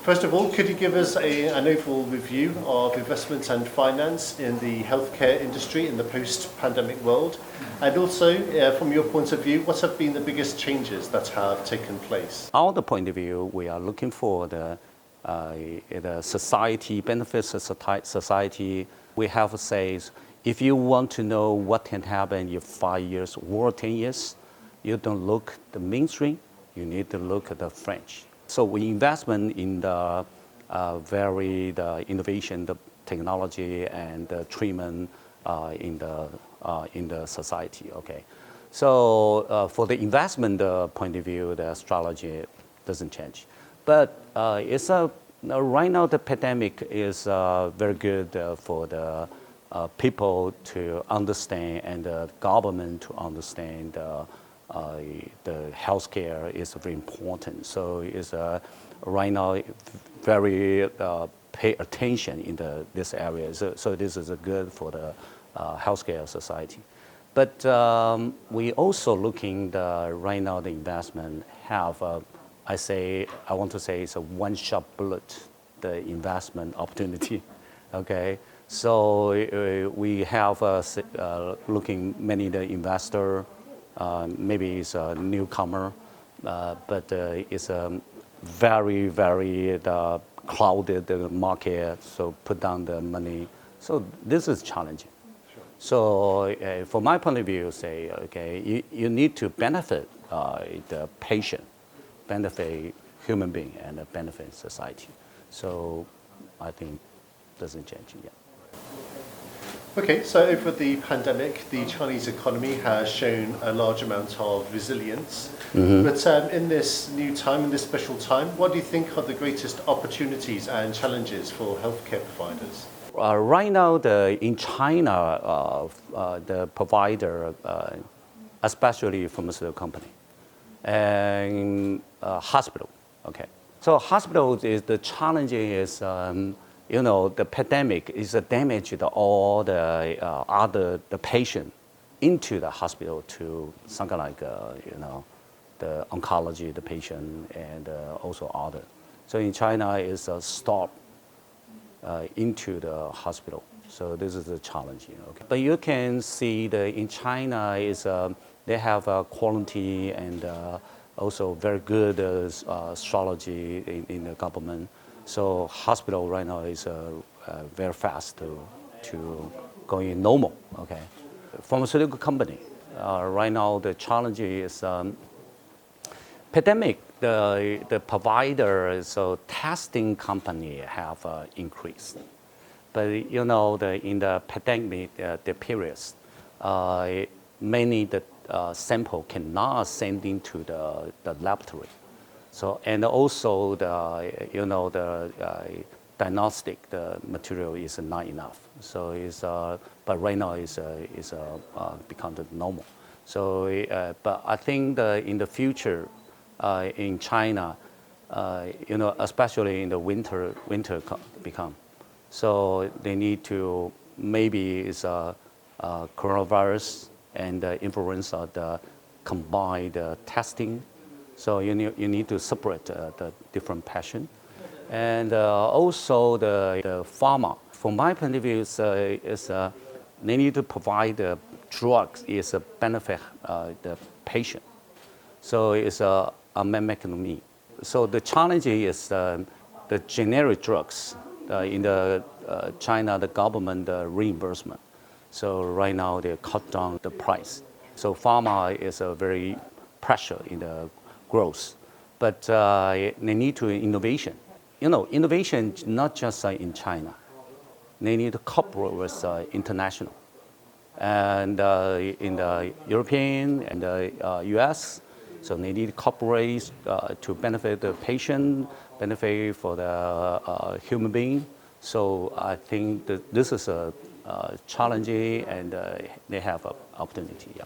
First of all, could you give us an overall review of investment and finance in the healthcare industry in the post-pandemic world? And also, from your point of view, what have been the biggest changes that have taken place? Our point of view, we are looking for the society, benefits of society. We have says, if you want to know what can happen in 5 years or 10 years, you don't look the mainstream, you need to look at the French. So we investment in the the innovation, the technology and the treatment in the society. Okay, so for the investment point of view, the strategy doesn't change, but it's right now the pandemic is very good for the people to understand and the government to understand the healthcare is very important. So it's right now very pay attention in this area. So this is good for the healthcare society. But we also looking right now the investment have I want to say it's a one-shot bullet, the investment opportunity. Okay, so we have looking many the investor. Maybe it's a newcomer, but it's a very crowded market. So put down the money. So this is challenging. Sure. So from my point of view, say okay, you need to benefit the patient, benefit human being, and benefit society. So I think doesn't change yet. Okay, so over the pandemic, the Chinese economy has shown a large amount of resilience. Mm-hmm. But in this new time, in this special time, what do you think are the greatest opportunities and challenges for healthcare providers? Right now, in China, the provider, especially pharmaceutical company, and hospital. Okay, so hospitals is the challenge is. The pandemic is damaged all the patient into the hospital to something like the oncology, the patient, and also other. So in China is a stop into the hospital. So this is a challenge. Okay. But you can see in China is they have quality and also very good strategy in the government. So hospital right now is very fast to going normal. Okay, pharmaceutical company right now the challenge is pandemic. The provider so testing company have increased, but in the pandemic the periods many the sample cannot send into the laboratory. So and also the diagnostic the material is not enough. So it's but right now is become the normal. So but I think in the future in China, especially in the winter become. So they need to maybe is coronavirus and influenza the combined testing. So you need to separate the different patient, and also the pharma. From my point of view, is they need to provide the drugs is a benefit the patient. So it's a mechanism. So the challenge is the generic drugs in the China the government reimbursement. So right now they cut down the price. So pharma is a very pressure in the growth, but they need to innovation. Innovation not just in China. They need to cooperate with international, and in the European and the US. So they need to cooperate to benefit the patient, benefit for the human being. So I think that this is a challenge, and they have an opportunity. Yeah.